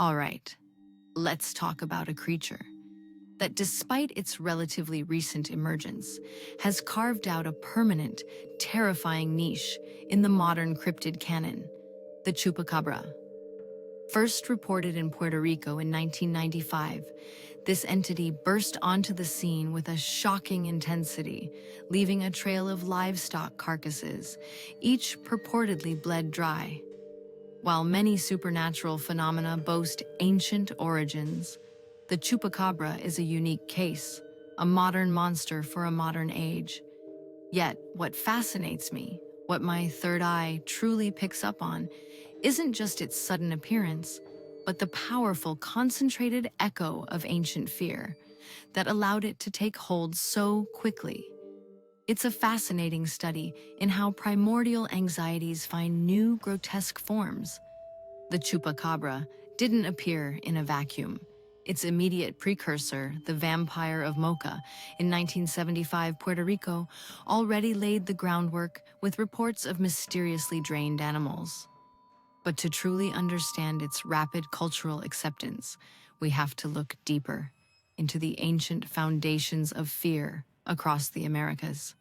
All right, let's talk about a creature that, despite its relatively recent emergence, has carved out a permanent, terrifying niche in the modern cryptid canon, the Chupacabra. First reported in Puerto Rico in 1995, this entity burst onto the scene with a shocking intensity, leaving a trail of livestock carcasses, each purportedly bled dry. While many supernatural phenomena boast ancient origins, the Chupacabra is a unique case, a modern monster for a modern age. Yet, what fascinates me, what my third eye truly picks up on, isn't just its sudden appearance, but the powerful, concentrated echo of ancient fear that allowed it to take hold so quickly. It's a fascinating study in how primordial anxieties find new, grotesque forms. The Chupacabra didn't appear in a vacuum. Its immediate precursor, the vampire of Mocha, in 1975 Puerto Rico, already laid the groundwork with reports of mysteriously drained animals. But to truly understand its rapid cultural acceptance, we have to look deeper into the ancient foundations of fear across the Americas.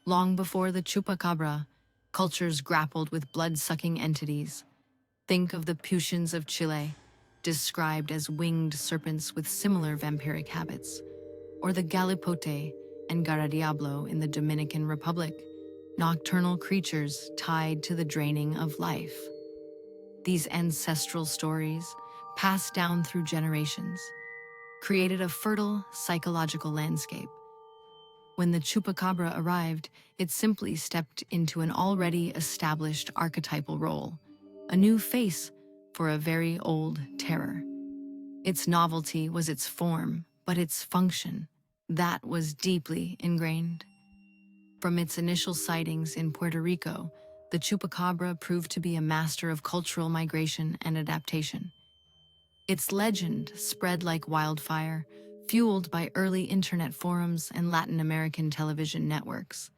Long before the Chupacabra, cultures grappled with blood-sucking entities. Think of the Putians of Chile, described as winged serpents with similar vampiric habits, or the Galipote and Garadiablo in the Dominican Republic, nocturnal creatures tied to the draining of life. These ancestral stories, passed down through generations, created a fertile psychological landscape. When the Chupacabra arrived, it simply stepped into an already established archetypal role, a new face for a very old terror. Its novelty was its form, but its function, that was deeply ingrained. From its initial sightings in Puerto Rico, the Chupacabra proved to be a master of cultural migration and adaptation. Its legend spread like wildfire, fueled by early internet forums and Latin American television networks.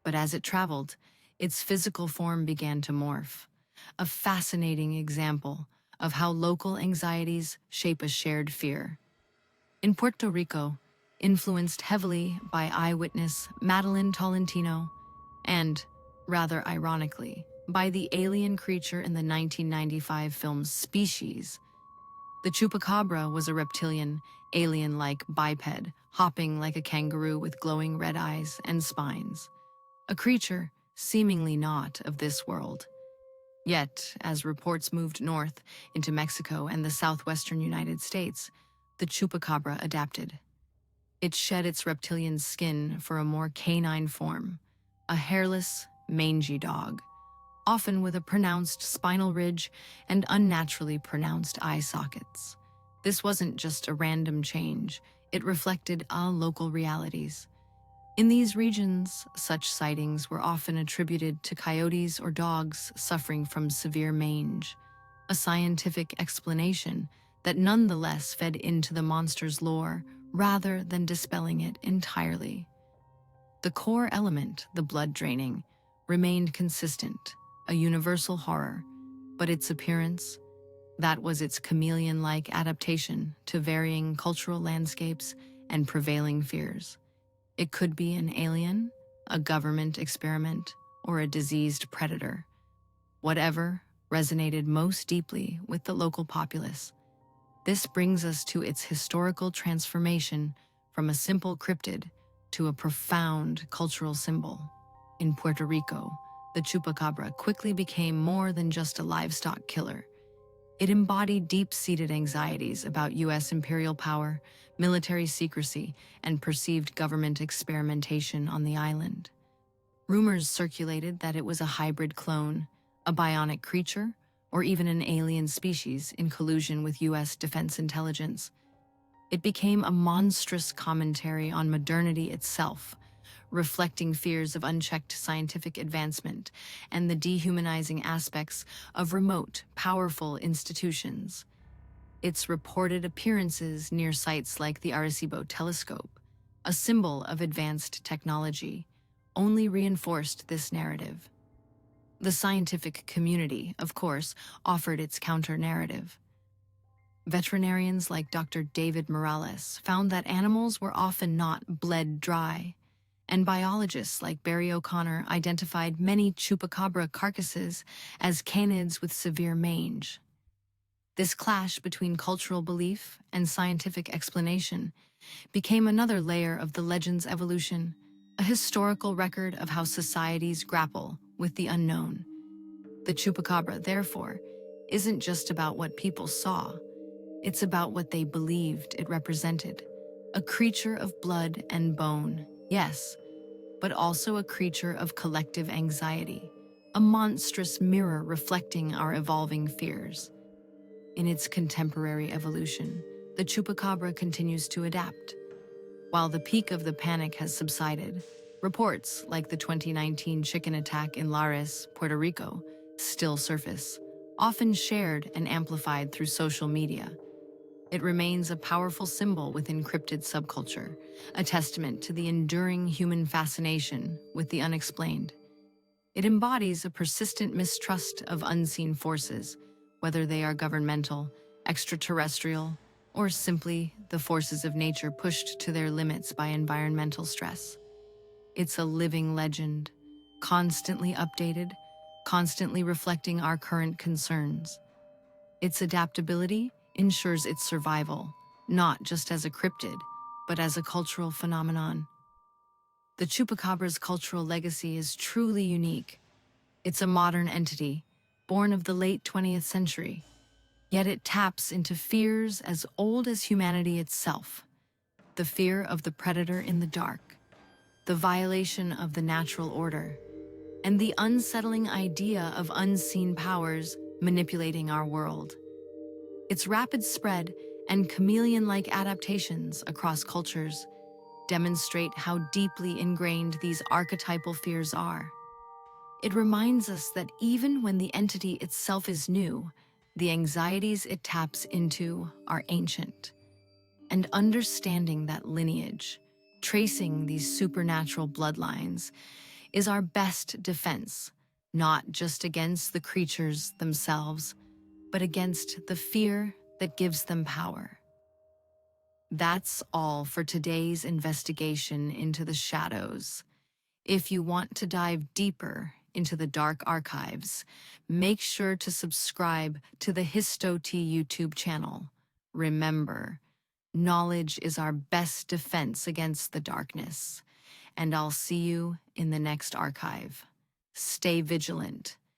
But as it traveled, its physical form began to morph, a fascinating example of how local anxieties shape a shared fear. In Puerto Rico, influenced heavily by eyewitness Madeline Tolentino, and, rather ironically, by the alien creature in the 1995 film Species, the Chupacabra was a reptilian, alien-like biped, hopping like a kangaroo with glowing red eyes and spines. A creature seemingly not of this world. Yet, as reports moved north into Mexico and the southwestern United States, the Chupacabra adapted. It shed its reptilian skin for a more canine form, a hairless, mangy dog, often with a pronounced spinal ridge and unnaturally pronounced eye sockets. This wasn't just a random change, it reflected local realities. In these regions, such sightings were often attributed to coyotes or dogs suffering from severe mange, a scientific explanation that nonetheless fed into the monster's lore rather than dispelling it entirely. The core element, the blood draining, remained consistent, a universal horror, but its appearance, that was its chameleon-like adaptation to varying cultural landscapes and prevailing fears. It could be an alien, a government experiment, or a diseased predator. Whatever resonated most deeply with the local populace. This brings us to its historical transformation from a simple cryptid to a profound cultural symbol. In Puerto Rico, the Chupacabra quickly became more than just a livestock killer. It embodied deep-seated anxieties about U.S. imperial power, military secrecy, and perceived government experimentation on the island. Rumors circulated that it was a hybrid clone, a bionic creature, or even an alien species in collusion with U.S. defense intelligence. It became a monstrous commentary on modernity itself, reflecting fears of unchecked scientific advancement and the dehumanizing aspects of remote, powerful institutions. Its reported appearances near sites like the Arecibo telescope, a symbol of advanced technology, only reinforced this narrative. The scientific community, of course, offered its counter-narrative. Veterinarians like Dr. David Morales found that animals were often not bled dry, and biologists like Barry O'Connor identified many Chupacabra carcasses as canids with severe mange. This clash between cultural belief and scientific explanation became another layer of the legend's evolution, a historical record of how societies grapple with the unknown. The Chupacabra, therefore, isn't just about what people saw, it's about what they believed it represented. A creature of blood and bone, yes, but also a creature of collective anxiety, a monstrous mirror reflecting our evolving fears. In its contemporary evolution, the Chupacabra continues to adapt. While the peak of the panic has subsided, reports like the 2019 chicken attack in Lares, Puerto Rico, still surface, often shared and amplified through social media. It remains a powerful symbol within cryptid subculture, a testament to the enduring human fascination with the unexplained. It embodies a persistent mistrust of unseen forces, whether they are governmental, extraterrestrial, or simply the forces of nature pushed to their limits by environmental stress. It's a living legend, constantly updated, constantly reflecting our current concerns. Its adaptability ensures its survival, not just as a cryptid, but as a cultural phenomenon. The Chupacabra's cultural legacy is truly unique. It's a modern entity, born of the late 20th century, yet it taps into fears as old as humanity itself. The fear of the predator in the dark, the violation of the natural order, and the unsettling idea of unseen powers manipulating our world. Its rapid spread and chameleon-like adaptations across cultures demonstrate how deeply ingrained these archetypal fears are. It reminds us that even when the entity itself is new, the anxieties it taps into are ancient. And understanding that lineage, tracing these supernatural bloodlines, is our best defense, not just against the creatures themselves, but against the fear that gives them power. That's all for today's investigation into the shadows. If you want to dive deeper into the dark archives, make sure to subscribe to the HistoT YouTube channel. Remember, knowledge is our best defense against the darkness, and I'll see you in the next archive. Stay vigilant.